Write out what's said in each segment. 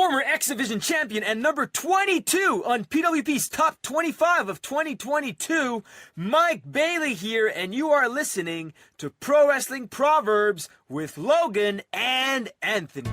former X Division champion and number 22 on PWP's Top 25 of 2022, Mike Bailey here, and you are listening to Pro Wrestling Proverbs with Logan and Anthony.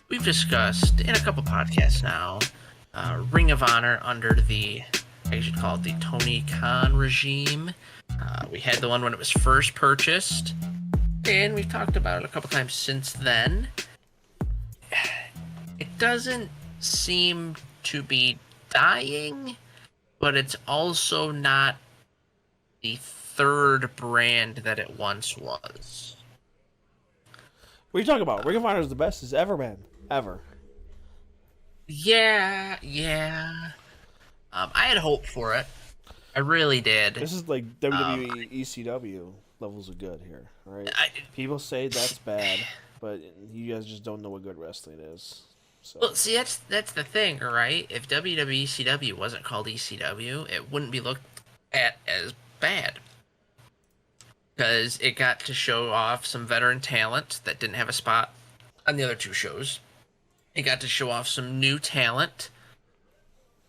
We've discussed in a couple podcasts now, Ring of Honor under the, I should call it the Tony Khan regime. We had the one when it was first purchased, and we've talked about it a couple times since then. It doesn't seem to be dying, but it's also not the third brand that it once was. What are you talking about? Ring of Honor is the best it's ever been. Ever. Yeah. I had hope for it. I really did. This is like WWE ECW levels of good here, right? People say that's bad, but you guys just don't know what good wrestling is. So. Well, see, that's the thing, right? If WWE ECW wasn't called ECW, it wouldn't be looked at as bad. Because it got to show off some veteran talent that didn't have a spot on the other two shows. It got to show off some new talent,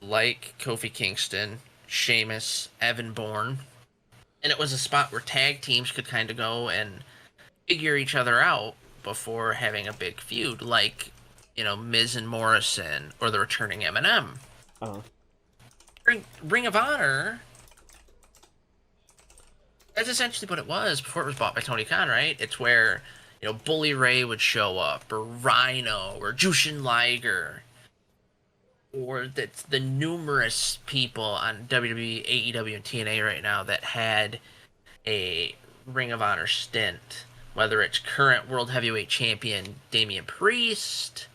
like Kofi Kingston, Sheamus, Evan Bourne. And it was a spot where tag teams could kind of go and figure each other out before having a big feud, like, you know, Miz and Morrison, or the returning Eminem. Uh-huh. Ring of Honor, that's essentially what it was before it was bought by Tony Khan, right? It's where, you know, Bully Ray would show up, or Rhino, or Jushin Liger, or the numerous people on WWE, AEW, and TNA right now that had a Ring of Honor stint. Whether it's current World Heavyweight Champion Damian Priest,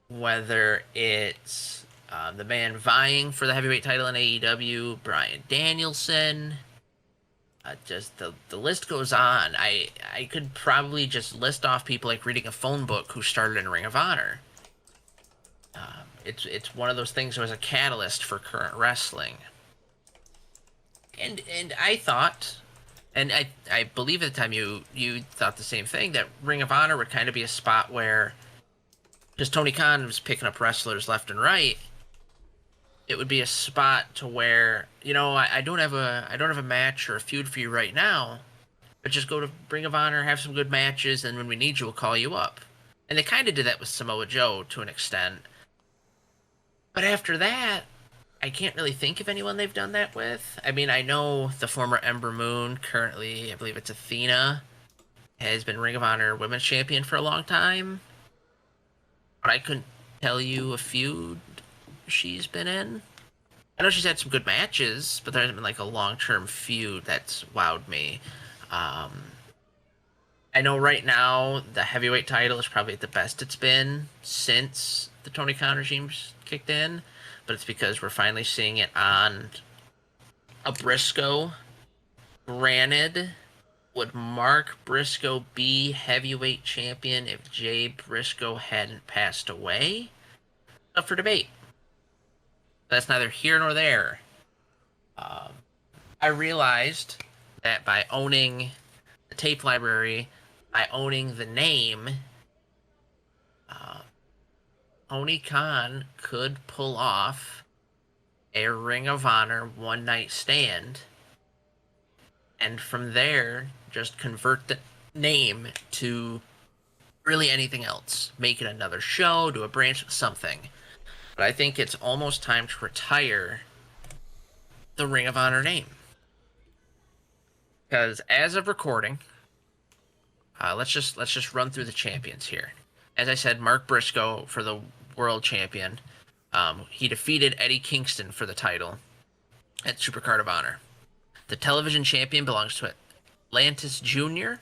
whether it's the man vying for the heavyweight title in AEW, Bryan Danielson. Just the list goes on. I could probably just list off people like reading a phone book who started in Ring of Honor. It's one of those things that was a catalyst for current wrestling. And I thought, and I believe at the time you thought the same thing, that Ring of Honor would kind of be a spot where, because Tony Khan was picking up wrestlers left and right, it would be a spot to where, you know, I don't have a match or a feud for you right now, but just go to Ring of Honor, have some good matches, and when we need you, we'll call you up. And they kind of did that with Samoa Joe to an extent. But after that, I can't really think of anyone they've done that with. I mean, I know the former Ember Moon, currently, I believe it's Athena, has been Ring of Honor Women's Champion for a long time. But I couldn't tell you a feud she's been in. I know she's had some good matches, but there hasn't been like a long-term feud that's wowed me. I know right now the heavyweight title is probably the best it's been since the Tony Khan regime's kicked in, but it's because we're finally seeing it on a Briscoe. Granted, would Mark Briscoe be heavyweight champion if Jay Briscoe hadn't passed away? Up for debate. That's neither here nor there. I realized that by owning the tape library, by owning the name, Tony Khan could pull off a Ring of Honor One Night Stand, and from there, just convert the name to really anything else. Make it another show, do a branch, something. But I think it's almost time to retire the Ring of Honor name. Because as of recording, let's just run through the champions here. As I said, Mark Briscoe for the world champion. He defeated Eddie Kingston for the title at Supercard of Honor. The television champion belongs to Atlantis Jr.,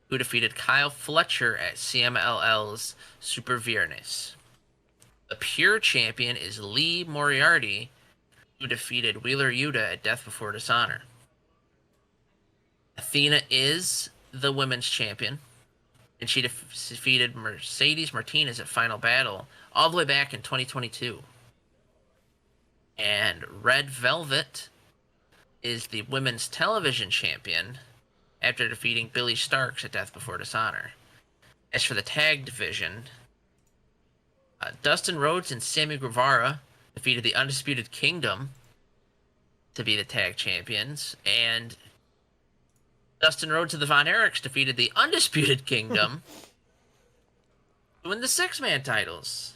who defeated Kyle Fletcher at CMLL's Super Viernes. The pure champion is Lee Moriarty, who defeated Wheeler Yuta at Death Before Dishonor. Athena is the women's champion, and she defeated Mercedes Martinez at Final Battle all the way back in 2022. And Red Velvet is the women's television champion after defeating Billy Starks at Death Before Dishonor. As for the tag division, Dustin Rhodes and Sammy Guevara defeated the Undisputed Kingdom to be the tag champions, and Dustin Rhodes and the Von Erichs defeated the Undisputed Kingdom to win the six-man titles.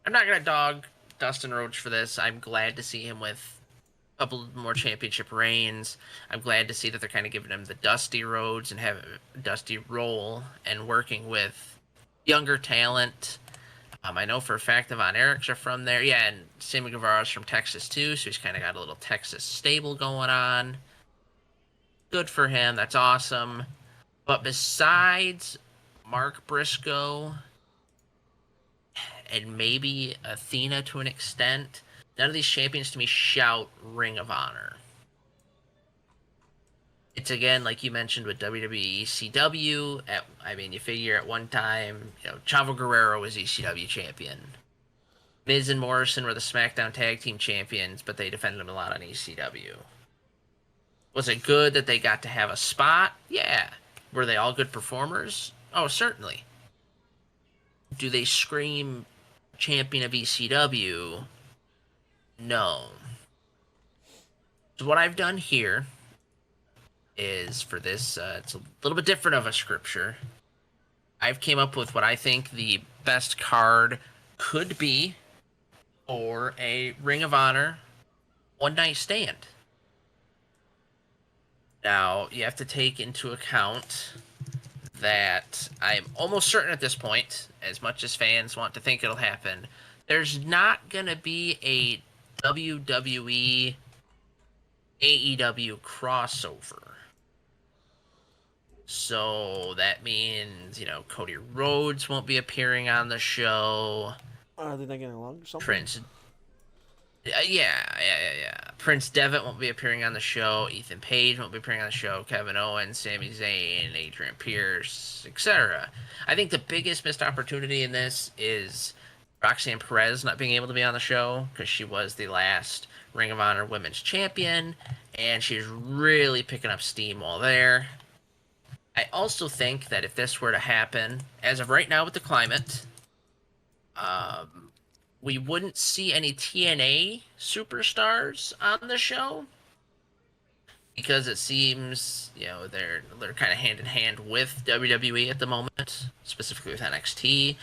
I'm not going to dog Dustin Rhodes for this. I'm glad to see him with a couple more championship reigns. I'm glad to see that they're kind of giving him the Dusty Rhodes and have a Dusty role and working with younger talent. I know for a fact the Von Erichs are from there. Yeah, and Sammy Guevara's from Texas too, so he's kind of got a little Texas stable going on. Good for him. That's awesome. But besides Mark Briscoe and maybe Athena to an extent, none of these champions to me shout Ring of Honor. It's again, like you mentioned with WWE ECW. You figure at one time, Chavo Guerrero was ECW champion. Miz and Morrison were the SmackDown Tag Team champions, but they defended them a lot on ECW. Was it good that they got to have a spot? Yeah. Were they all good performers? Oh, certainly. Do they scream champion of ECW? No. So what I've done here is, for this, it's a little bit different of a scripture. I've came up with what I think the best card could be for a Ring of Honor One Night Stand. Now, you have to take into account that I'm almost certain at this point, as much as fans want to think it'll happen, there's not going to be a WWE AEW crossover. So that means, Cody Rhodes won't be appearing on the show. Are they not getting along or something? Prince. Yeah. Prince Devitt won't be appearing on the show. Ethan Page won't be appearing on the show. Kevin Owens, Sami Zayn, Adrian Pierce, etc. I think the biggest missed opportunity in this is Roxanne Perez not being able to be on the show because she was the last Ring of Honor Women's Champion, and she's really picking up steam while there. I also think that if this were to happen, as of right now with the climate, we wouldn't see any TNA superstars on the show because it seems, they're kind of hand in hand with WWE at the moment, specifically with NXT.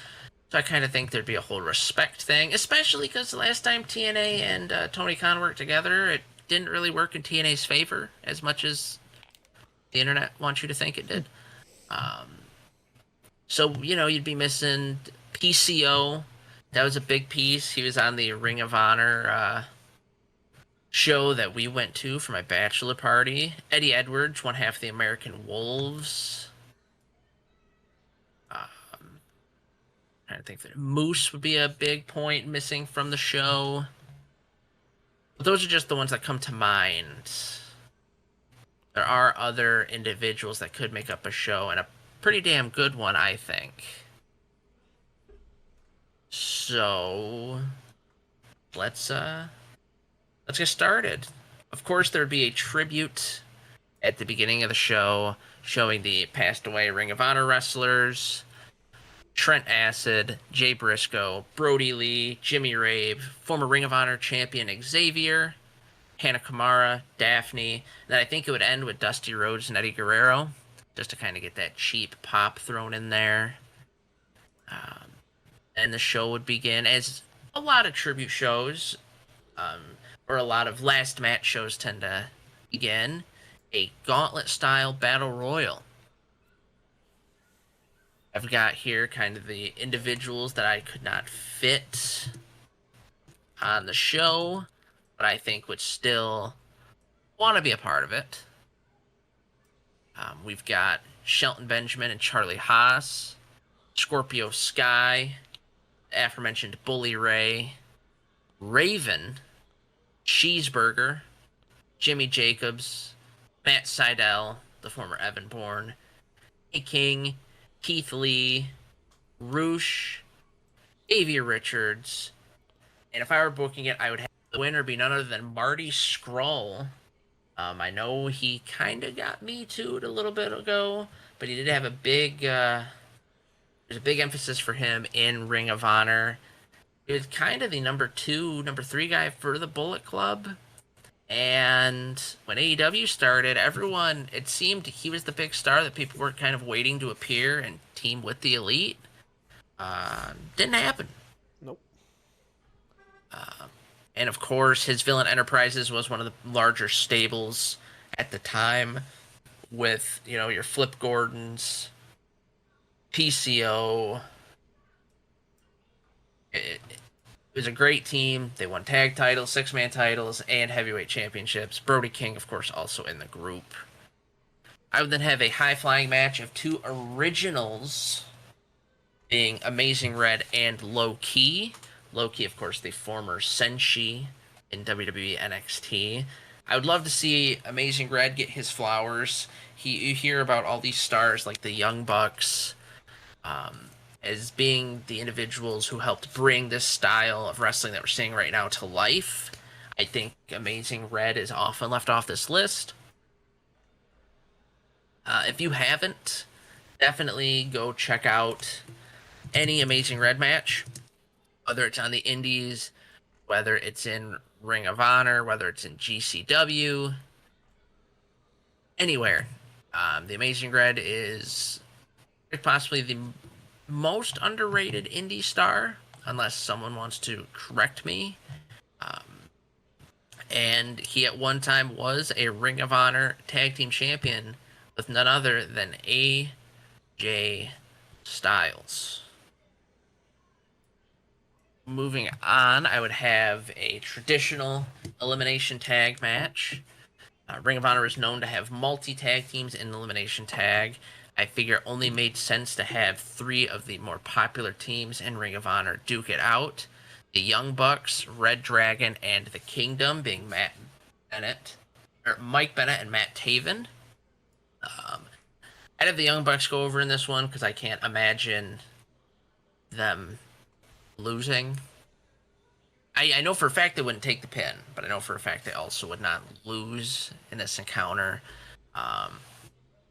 So I kind of think there'd be a whole respect thing, especially because the last time TNA and Tony Khan worked together, it didn't really work in TNA's favor as much as the internet wants you to think it did. So, you'd be missing PCO. That was a big piece. He was on the Ring of Honor show that we went to for my bachelor party. Eddie Edwards, one half of the American Wolves. I think that Moose would be a big point missing from the show. But those are just the ones that come to mind. There are other individuals that could make up a show, and a pretty damn good one, I think. So let's get started. Of course, there'd be a tribute at the beginning of the show showing the passed away Ring of Honor wrestlers: Trent Acid, Jay Briscoe, Brody Lee, Jimmy Rave, former Ring of Honor champion Xavier, Hannah Kamara, Daphne. Then I think it would end with Dusty Rhodes and Eddie Guerrero, just to kind of get that cheap pop thrown in there. And the show would begin, as a lot of tribute shows, or a lot of last match shows tend to begin, a gauntlet-style battle royal. I've got here kind of the individuals that I could not fit on the show, but I think would still want to be a part of it. We've got Shelton Benjamin and Charlie Haas, Scorpio Sky, aforementioned Bully Ray, Raven, Cheeseburger, Jimmy Jacobs, Matt Sydal, the former Evan Bourne, King, Keith Lee, Roosh, Xavier Richards, and if I were booking it, I would have the winner be none other than Marty Scurll. I know he kind of got Me Too'd a little bit ago, but he did have a big, there's a big emphasis for him in Ring of Honor. He was kind of the number 2, number 3 guy for the Bullet Club. And when AEW started, everyone, it seemed he was the big star that people were kind of waiting to appear and team with the Elite. Didn't happen. Nope. And of course, his Villain Enterprises was one of the larger stables at the time with, your Flip Gordons, PCO. It was a great team. They won tag titles, 6-man titles, and heavyweight championships. Brody King, of course, also in the group. I would then have a high-flying match of 2 originals, being Amazing Red and Low Ki. Low Ki, of course, the former Senshi in WWE NXT. I would love to see Amazing Red get his flowers. You hear about all these stars like the Young Bucks as being the individuals who helped bring this style of wrestling that we're seeing right now to life. I think Amazing Red is often left off this list. If you haven't, definitely go check out any Amazing Red match, whether it's on the indies, whether it's in Ring of Honor, whether it's in GCW, anywhere. The Amazing Red is possibly the most underrated indie star, unless someone wants to correct me. And he at one time was a Ring of Honor Tag Team Champion with none other than AJ Styles. Moving on, I would have a traditional elimination tag match. Ring of Honor is known to have multi-tag teams in elimination tag. I figure it only made sense to have 3 of the more popular teams in Ring of Honor duke it out. The Young Bucks, Red Dragon, and the Kingdom, being Mike Bennett and Matt Taven. I'd have the Young Bucks go over in this one because I can't imagine them losing. I know for a fact they wouldn't take the pin, but I know for a fact they also would not lose in this encounter.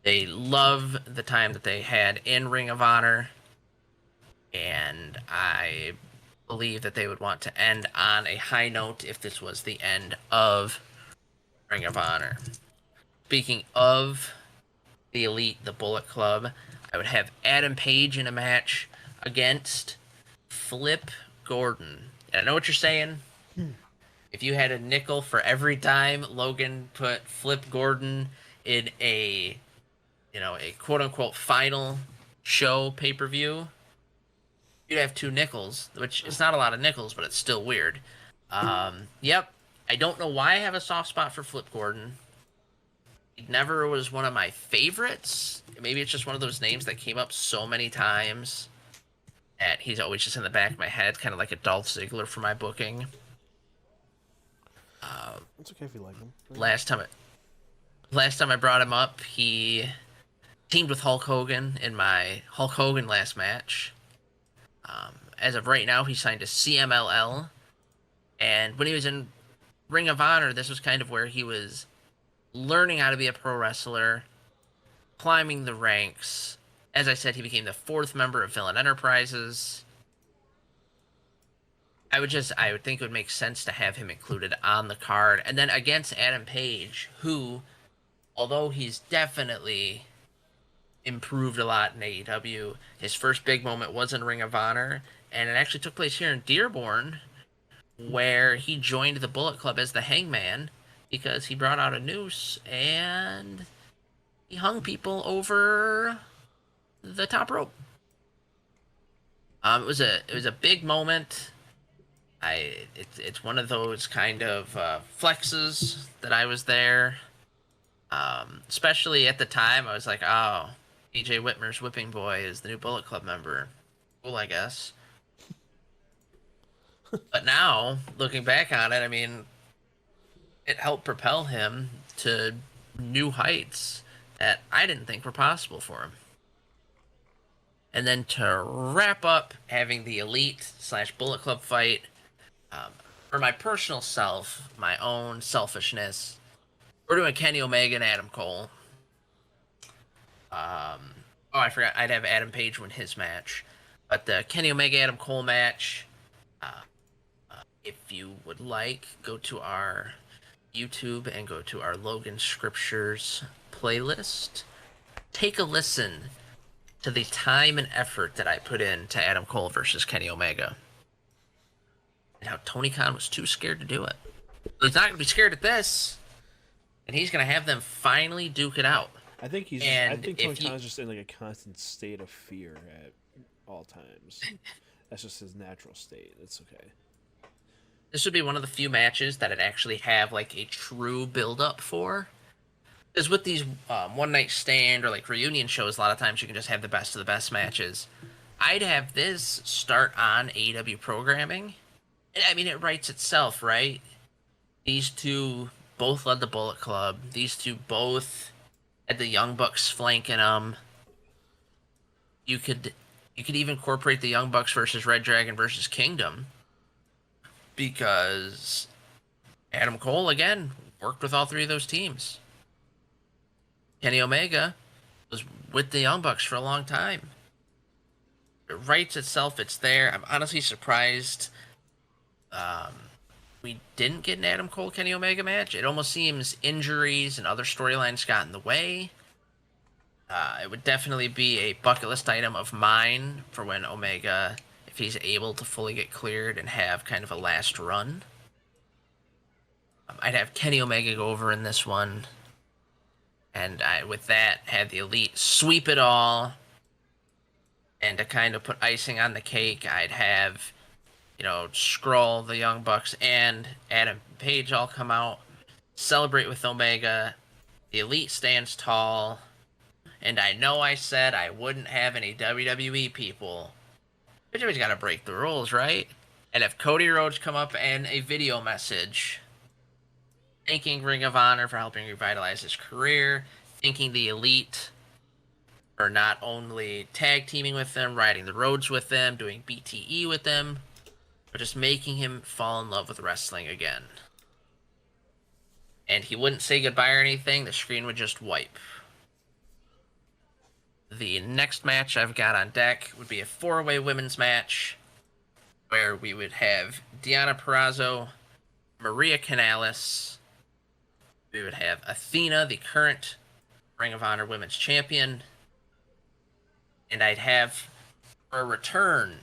They love the time that they had in Ring of Honor, and I believe that they would want to end on a high note if this was the end of Ring of Honor. Speaking of the Elite, the Bullet Club, I would have Adam Page in a match against Flip Gordon. And I know what you're saying. If you had a nickel for every time Logan put Flip Gordon in a quote-unquote final show pay-per-view, you'd have 2 nickels, which is not a lot of nickels, but it's still weird. Yep, I don't know why I have a soft spot for Flip Gordon. He never was one of my favorites. Maybe it's just one of those names that came up so many times that he's always just in the back of my head, kind of like a Dolph Ziggler for my booking. It's okay if you like him. Last time I brought him up, he teamed with Hulk Hogan in my Hulk Hogan last match. As of right now, he signed to CMLL. And when he was in Ring of Honor, this was kind of where he was learning how to be a pro wrestler, climbing the ranks. As I said, he became the 4th member of Villain Enterprises. I would think it would make sense to have him included on the card. And then against Adam Page, who, although he's definitely improved a lot in AEW, his first big moment was in Ring of Honor, and it actually took place here in Dearborn, where he joined the Bullet Club as the Hangman because he brought out a noose and he hung people over the top rope. It was a big moment. It's one of those kind of flexes that I was there. Especially at the time, I was like, oh, EJ Whitmer's Whipping Boy is the new Bullet Club member. Cool, I guess. But now, looking back on it, I mean, it helped propel him to new heights that I didn't think were possible for him. And then to wrap up, having the Elite / Bullet Club fight, for my personal self, my own selfishness, we're doing Kenny Omega and Adam Cole. Oh, I forgot. I'd have Adam Page win his match. But the Kenny Omega Adam Cole match, if you would like, go to our YouTube and go to our Logan Scriptures playlist. Take a listen to the time and effort that I put in to Adam Cole versus Kenny Omega. And how Tony Khan was too scared to do it. He's not going to be scared at this. And he's going to have them finally duke it out. I think he's. I think Tony Khan's just in like a constant state of fear at all times. That's just his natural state. It's okay. This would be one of the few matches that I'd actually have like a true build-up for. Because with these one night stand or like reunion shows, a lot of times you can just have the best of the best matches. I'd have this start on AEW programming. I mean, it writes itself, right? These two both led the Bullet Club. These two both had the Young Bucks flanking them. You could even incorporate the Young Bucks versus Red Dragon versus Kingdom. Because Adam Cole, again, worked with all three of those teams. Kenny Omega was with the Young Bucks for a long time. It writes itself, it's there. I'm honestly surprised we didn't get an Adam Cole Kenny Omega match. It almost seems injuries and other storylines got in the way. It would definitely be a bucket list item of mine for when Omega, if he's able to fully get cleared and have kind of a last run. I'd have Kenny Omega go over in this one. And with that, had the Elite sweep it all. And to kind of put icing on the cake, I'd have, Skrull, the Young Bucks, and Adam Page all come out, celebrate with Omega. The Elite stands tall. And I know I said I wouldn't have any WWE people. But you always got to break the rules, right? And if Cody Rhodes come up and a video message thanking Ring of Honor for helping revitalize his career, thanking the Elite for not only tag teaming with them, riding the roads with them, doing BTE with them, but just making him fall in love with wrestling again. And he wouldn't say goodbye or anything, the screen would just wipe. The next match I've got on deck would be a 4-way women's match where we would have Deonna Purrazzo, Maria Kanellis. We would have Athena, the current Ring of Honor Women's Champion. And I'd have, for a return,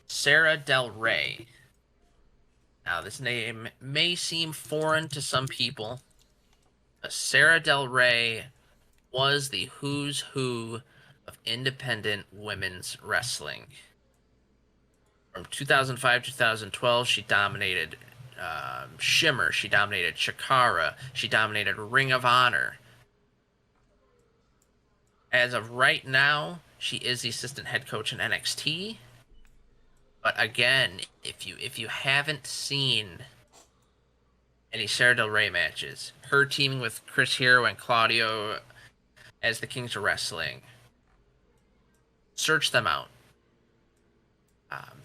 Sarah Del Rey. Now, this name may seem foreign to some people, but Sarah Del Rey was the who's who of independent women's wrestling. From 2005 to 2012, she dominated Shimmer, she dominated Chikara, she dominated Ring of Honor. As of right now, she is the assistant head coach in NXT. But again, if you haven't seen any Sarah Del Rey matches, her teaming with Chris Hero and Claudio as the Kings of Wrestling, search them out.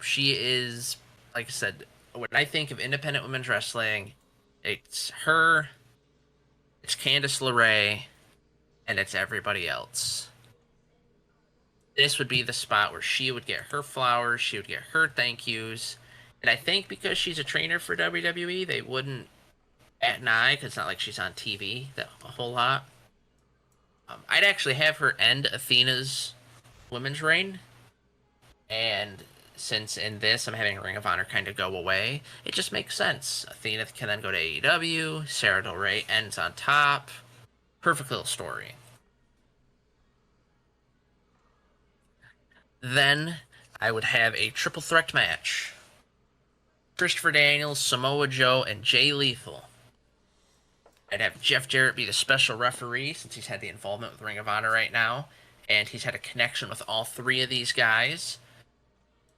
She is, like I said, when I think of independent women's wrestling, it's her, it's Candice LeRae, and it's everybody else. This would be the spot where she would get her flowers, she would get her thank yous, and I think because she's a trainer for WWE, they wouldn't bat an eye, because it's not like she's on TV a whole lot. I'd actually have her end Athena's women's reign, and since in this I'm having Ring of Honor kind of go away, it just makes sense. Athena can then go to AEW, Sarah Del Rey ends on top. Perfect little story. Then I would have a triple threat match. Christopher Daniels, Samoa Joe, and Jay Lethal. I'd have Jeff Jarrett be the special referee since he's had the involvement with Ring of Honor right now, and he's had a connection with all three of these guys.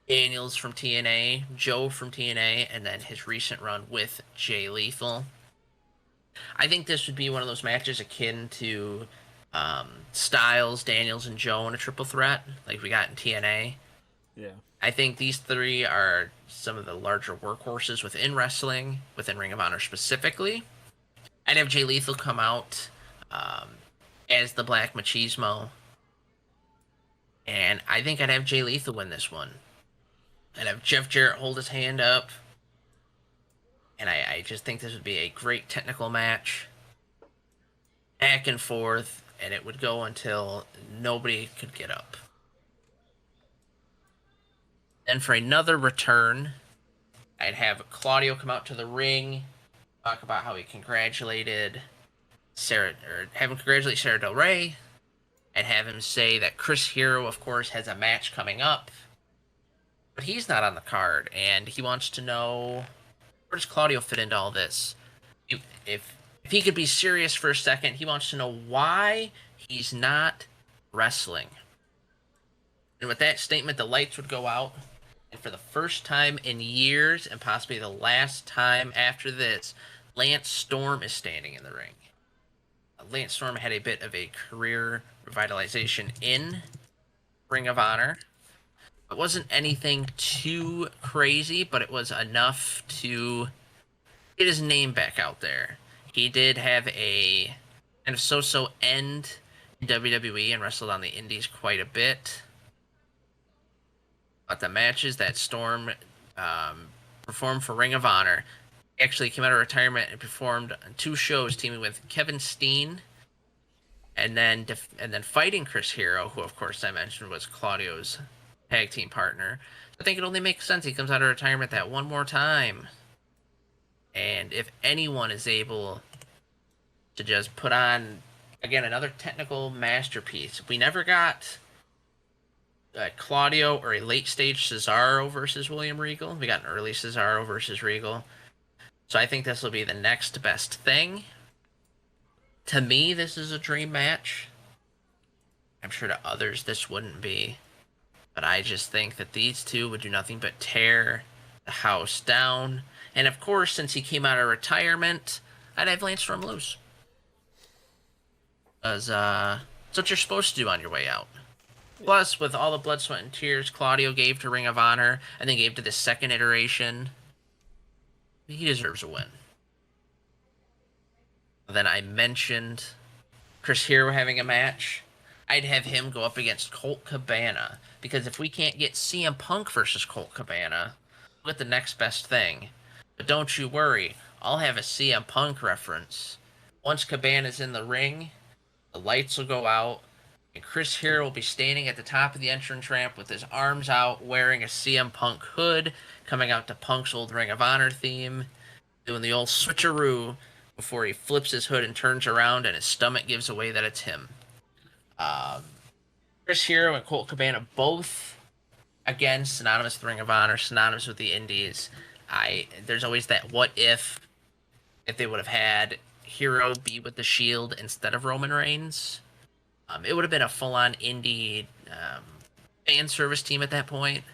Daniels from TNA, Joe from TNA, and then his recent run with Jay Lethal. I think this would be one of those matches akin to Styles, Daniels, and Joe in a triple threat, like we got in TNA. Yeah. I think these three are some of the larger workhorses within wrestling, within Ring of Honor specifically. I'd have Jay Lethal come out um, as the Black Machismo, and I think I'd have Jay Lethal win this one. I'd have Jeff Jarrett hold his hand up, and I just think this would be a great technical match, back and forth, and it would go until nobody could get up. Then for another return, I'd have Claudio come out to the ring, talk about how he congratulated Sarah, or have him congratulate Sarah Del Rey, and have him say that Chris Hero, of course, has a match coming up, but he's not on the card, and he wants to know, where does Claudio fit into all this? If he could be serious for a second, he wants to know why he's not wrestling. And with that statement, the lights would go out. And for the first time in years, and possibly the last time after this, Lance Storm is standing in the ring. Lance Storm had a bit of a career revitalization in Ring of Honor. It wasn't anything too crazy, but it was enough to get his name back out there. He did have a kind of so-so end in WWE and wrestled on the indies quite a bit. But the matches that Storm performed for Ring of Honor, he actually came out of retirement and performed on 2 shows, teaming with Kevin Steen, and then fighting Chris Hero, who of course I mentioned was Claudio's tag team partner. I think it only makes sense he comes out of retirement that one more time. And if anyone is able to just put on, again, another technical masterpiece, we never got Claudio or a late stage Cesaro versus William Regal. We got an early Cesaro versus Regal. So I think this will be the next best thing. To me, this is a dream match. I'm sure to others this wouldn't be. But I just think that these two would do nothing but tear the house down. And of course, since he came out of retirement, I'd have Lance Storm lose. Because it's what you're supposed to do on your way out. Plus, with all the blood, sweat, and tears Claudio gave to Ring of Honor, and then gave to the second iteration, he deserves a win. Then I mentioned Chris Hero having a match. I'd have him go up against Colt Cabana, because if we can't get CM Punk versus Colt Cabana, we'll get the next best thing. But don't you worry, I'll have a CM Punk reference. Once Cabana's in the ring, the lights will go out, and Chris Hero will be standing at the top of the entrance ramp with his arms out, wearing a CM Punk hood, coming out to Punk's old Ring of Honor theme, doing the old switcheroo before he flips his hood and turns around and his stomach gives away that it's him. Chris Hero and Colt Cabana both, again, synonymous with Ring of Honor, synonymous with the Indies. There's always that what if they would have had Hero be with the Shield instead of Roman Reigns. It would have been a full-on indie fan service team at that point.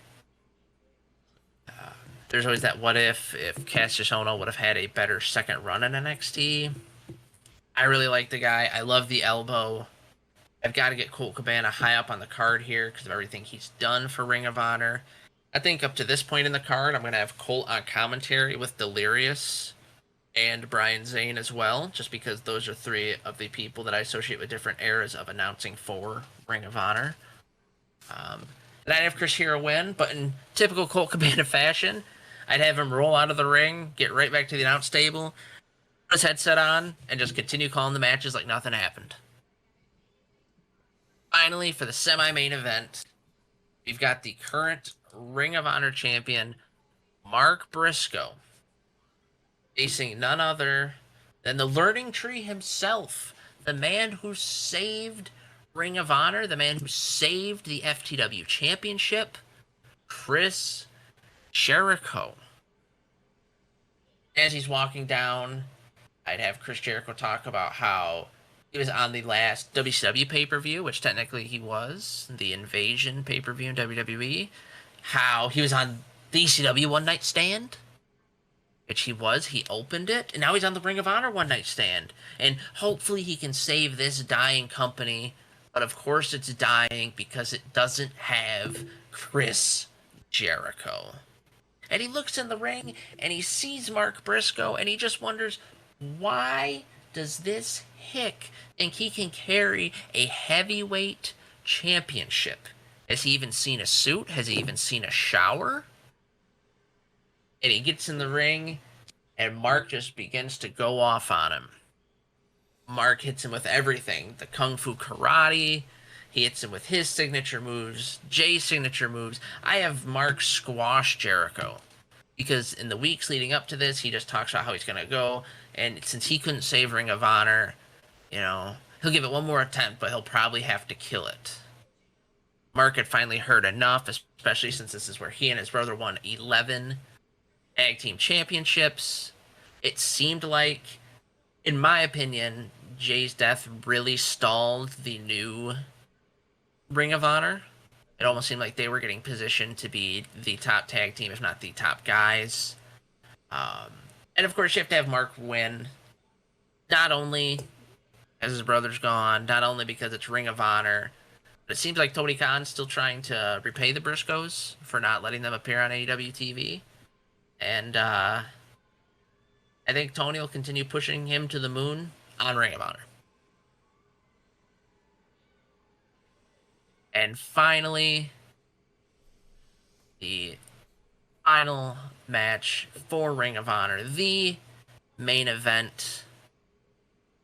There's always that what if Cassius Ohno would have had a better second run in NXT. I really like the guy. I love the elbow. I've got to get Colt Cabana high up on the card here because of everything he's done for Ring of Honor. I think up to this point in the card, I'm going to have Colt on commentary with Delirious and Brian Zane as well, just because those are 3 of the people that I associate with different eras of announcing for Ring of Honor. And I'd have Chris Hero win, but in typical Colt Cabana fashion, I'd have him roll out of the ring, get right back to the announce table, put his headset on, and just continue calling the matches like nothing happened. Finally, for the semi-main event, we've got the current Ring of Honor champion, Mark Briscoe, facing none other than the Learning Tree himself, the man who saved Ring of Honor, the man who saved the FTW Championship, Chris Jericho. As he's walking down, I'd have Chris Jericho talk about how he was on the last WCW pay-per-view, which technically he was, the Invasion pay-per-view in WWE. How he was on the ECW One Night Stand. which he was. He opened it, and now he's on the Ring of Honor One Night Stand. And hopefully he can save this dying company. But of course it's dying because it doesn't have Chris Jericho. And he looks in the ring, and he sees Mark Briscoe, and he just wonders, why does this hick think he can carry a heavyweight championship? Has he even seen a suit? Has he even seen a shower? And he gets in the ring, and Mark just begins to go off on him. Mark hits him with everything. The Kung Fu Karate. He hits him with his signature moves, Jay's signature moves. I have Mark squash Jericho. Because in the weeks leading up to this, he just talks about how he's going to go. And since he couldn't save Ring of Honor, he'll give it one more attempt, but he'll probably have to kill it. Mark had finally heard enough, especially since this is where he and his brother won 11 tag team championships. It seemed like, in my opinion, Jay's death really stalled the new Ring of Honor. It almost seemed like they were getting positioned to be the top tag team, if not the top guys. And of course, you have to have Mark win. Not only because his brother's gone, not only because it's Ring of Honor, but it seems like Tony Khan's still trying to repay the Briscoes for not letting them appear on AEW TV. And I think Tony will continue pushing him to the moon on Ring of Honor. And finally, the final match for Ring of Honor, the main event.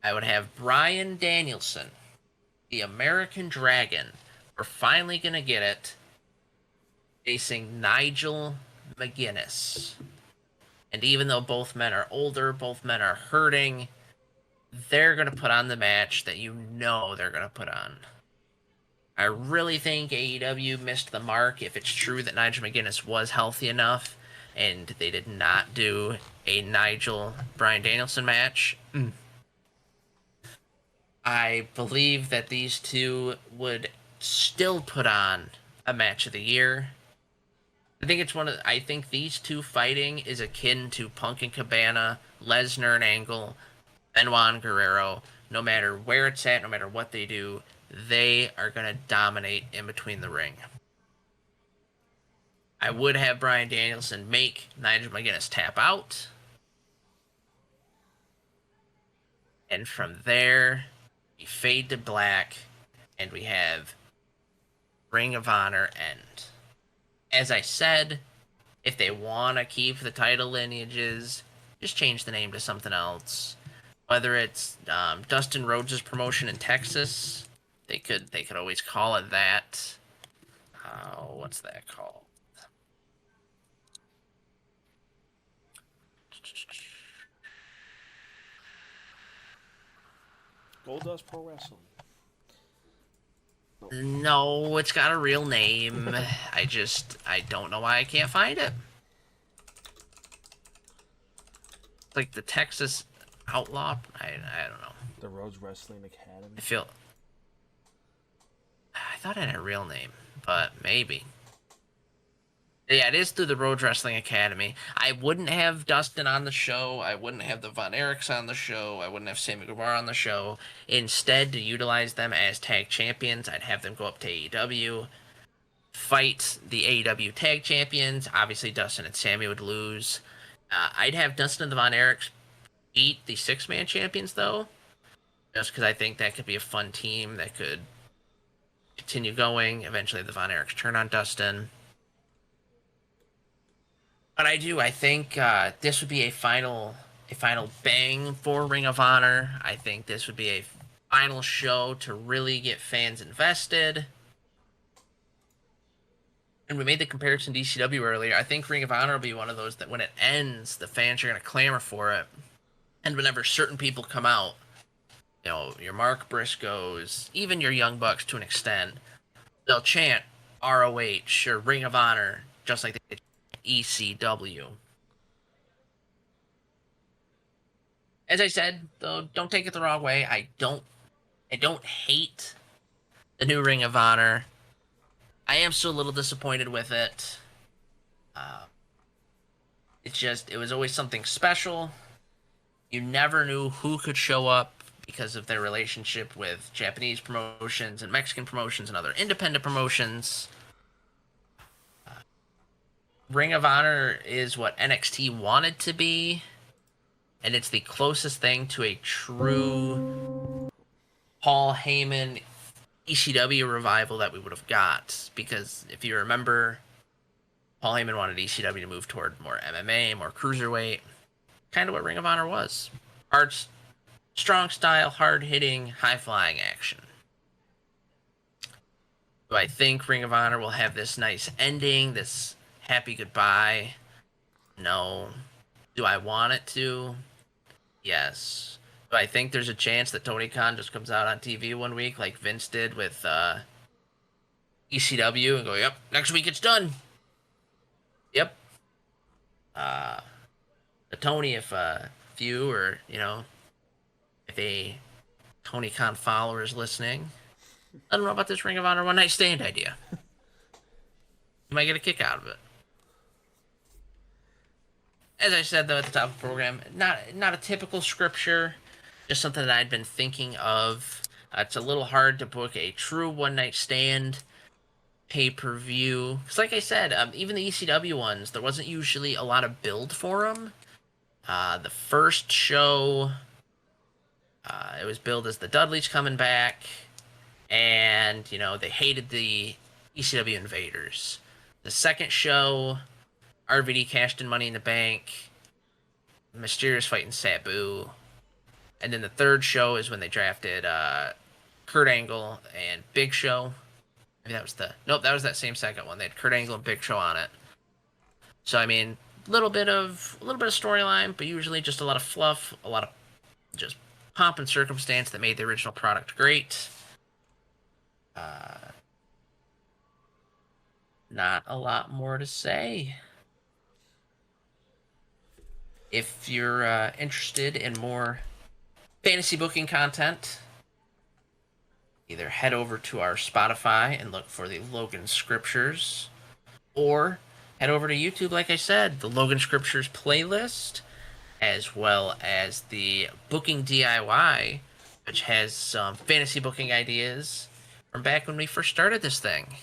I would have Bryan Danielson, the American Dragon. We're finally going to get it, facing Nigel McGuinness. And even though both men are older, both men are hurting, they're going to put on the match that they're going to put on. I really think AEW missed the mark if it's true that Nigel McGuinness was healthy enough and they did not do a Nigel-Bryan Danielson match. I believe that these two would still put on a match of the year. I think these two fighting is akin to Punk and Cabana, Lesnar and Angle, Benoit and Guerrero. No matter where it's at, no matter what they do, they are going to dominate in between the ring. I would have Bryan Danielson make Nigel McGuinness tap out. And from there, we fade to black, and we have Ring of Honor end. As I said, if they want to keep the title lineages, just change the name to something else. Whether it's Dustin Rhodes' promotion in Texas, they could always call it that. What's that called? Goldust Pro Wrestling. No, it's got a real name. I don't know why I can't find it. It's like the Texas Outlaw. I don't know. The Rhodes Wrestling Academy. I thought it had a real name, but maybe. Yeah, it is through the Rhodes Wrestling Academy. I wouldn't have Dustin on the show. I wouldn't have the Von Erichs on the show. I wouldn't have Sammy Guevara on the show. Instead, to utilize them as tag champions, I'd have them go up to AEW, fight the AEW tag champions. Obviously, Dustin and Sammy would lose. I'd have Dustin and the Von Erichs beat the six-man champions, though, just because I think that could be a fun team that could continue going. Eventually, the Von Erichs turn on Dustin. But I think this would be a final bang for Ring of Honor. I think this would be a final show to really get fans invested. And we made the comparison to ECW earlier. I think Ring of Honor will be one of those that when it ends, the fans are going to clamor for it. And whenever certain people come out, your Mark Briscoes, even your Young Bucks to an extent, they'll chant ROH or Ring of Honor just like they did ECW. As I said, though, don't take it the wrong way. I don't hate the new Ring of Honor. I am still a little disappointed with it. it was always something special. You never knew who could show up because of their relationship with Japanese promotions and Mexican promotions and other independent promotions. Ring of Honor is what NXT wanted to be, and it's the closest thing to a true Paul Heyman ECW revival that we would have got. Because if you remember, Paul Heyman wanted ECW to move toward more MMA, more cruiserweight. Kind of what Ring of Honor was. Hard, strong style, hard-hitting, high-flying action. Do I think Ring of Honor will have this nice ending, this happy goodbye? No. Do I want it to? Yes. Do I think there's a chance that Tony Khan just comes out on TV one week like Vince did with ECW and go, yep, next week it's done. Yep. Tony, if you or, if a Tony Khan follower is listening, I don't know about this Ring of Honor One Night Stand idea. You might get a kick out of it. As I said, though, at the top of the program, not a typical scripture, just something that I'd been thinking of. It's a little hard to book a true one-night stand pay-per-view. Because like I said, even the ECW ones, there wasn't usually a lot of build for them. The first show, it was billed as the Dudleys coming back, and, they hated the ECW Invaders. The second show, RVD cashed in Money in the Bank, Mysterious fighting Sabu, and then the third show is when they drafted Kurt Angle and Big Show. Maybe that was that was that same second one. They had Kurt Angle and Big Show on it. So I mean, a little bit of storyline, but usually just a lot of fluff, a lot of just pomp and circumstance that made the original product great. Not a lot more to say. If you're interested in more fantasy booking content, either head over to our Spotify and look for the Logan Scriptures, or head over to YouTube, like I said, the Logan Scriptures playlist, as well as the Booking DIY, which has some fantasy booking ideas from back when we first started this thing.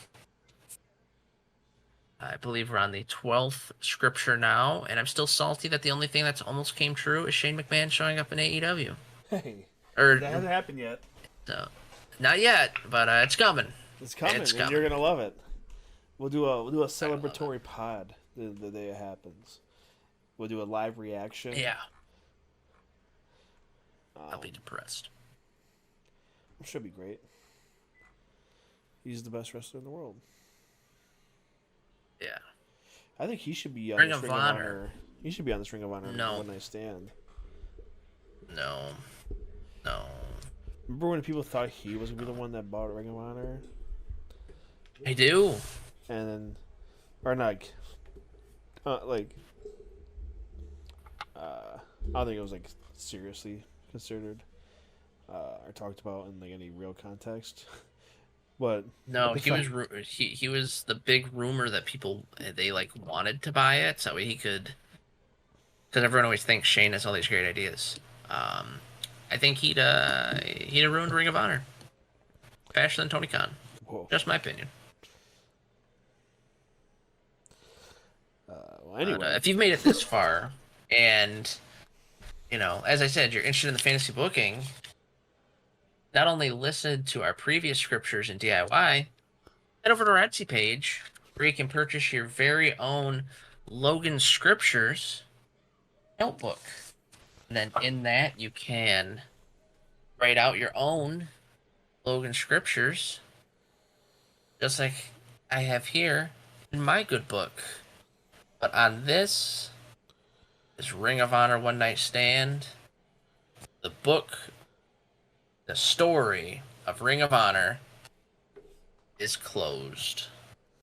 I believe we're on the 12th scripture now, and I'm still salty that the only thing that's almost came true is Shane McMahon showing up in AEW. Hey, that hasn't happened yet. So, not yet, but it's coming. It's coming, and you're gonna love it. We'll do a celebratory pod the day it happens. We'll do a live reaction. Yeah. I'll be depressed. I'm sure it'll be great. He's the best wrestler in the world. Yeah. I think he should be on Ring this of Ring of Honor. Honor. He should be on this Ring of Honor No. One Night Stand. No. Remember when people thought he was gonna be the one that bought Ring of Honor? I do. And then, or not, I don't think it was like seriously considered or talked about in like any real context. But No, he was the big rumor that people they like wanted to buy it so he could, because everyone always thinks Shane has all these great ideas. I think he'd have ruined Ring of Honor faster than Tony Khan. Whoa. Just my opinion. Well, anyway, If you've made it this far, and as I said, you're interested in the fantasy booking, not only listen to our previous scriptures in DIY, head over to our Etsy page where you can purchase your very own Logan Scriptures notebook. And then in that, you can write out your own Logan Scriptures, just like I have here in my good book. But on this Ring of Honor One Night Stand, the book, the story of Ring of Honor is closed.